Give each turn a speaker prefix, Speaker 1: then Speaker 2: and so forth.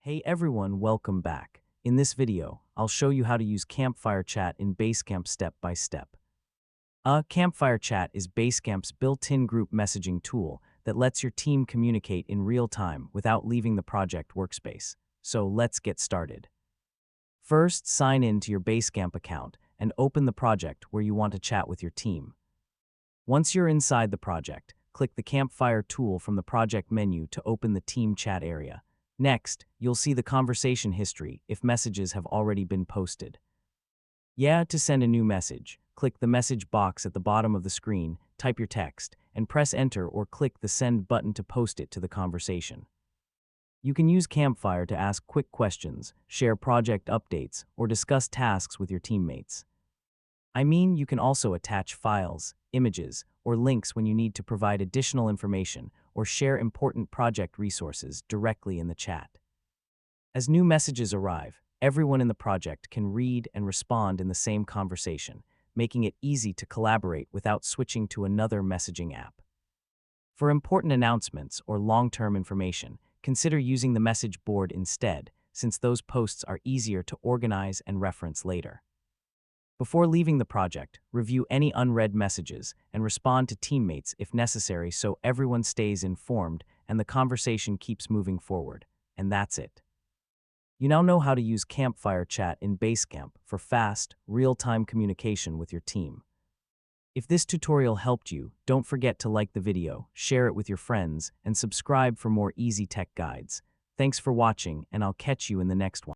Speaker 1: Hey everyone, welcome back. In this video, I'll show you how to use Campfire Chat in Basecamp step by step. Campfire Chat is Basecamp's built-in group messaging tool that lets your team communicate in real time without leaving the project workspace. So let's get started. First, sign in to your Basecamp account and open the project where you want to chat with your team. Once you're inside the project, click the Campfire tool from the project menu to open the team chat area. Next, you'll see the conversation history if messages have already been posted. To send a new message, click the message box at the bottom of the screen, type your text, and press enter or click the send button to post it to the conversation. You can use Campfire to ask quick questions, share project updates, or discuss tasks with your teammates. You can also attach files, images, or links when you need to provide additional information or share important project resources directly in the chat. As new messages arrive, everyone in the project can read and respond in the same conversation, making it easy to collaborate without switching to another messaging app. For important announcements or long-term information, consider using the message board instead, since those posts are easier to organize and reference later. Before leaving the project, review any unread messages and respond to teammates if necessary so everyone stays informed and the conversation keeps moving forward. And that's it. You now know how to use Campfire Chat in Basecamp for fast, real-time communication with your team. If this tutorial helped you, don't forget to like the video, share it with your friends, and subscribe for more easy tech guides. Thanks for watching, and I'll catch you in the next one.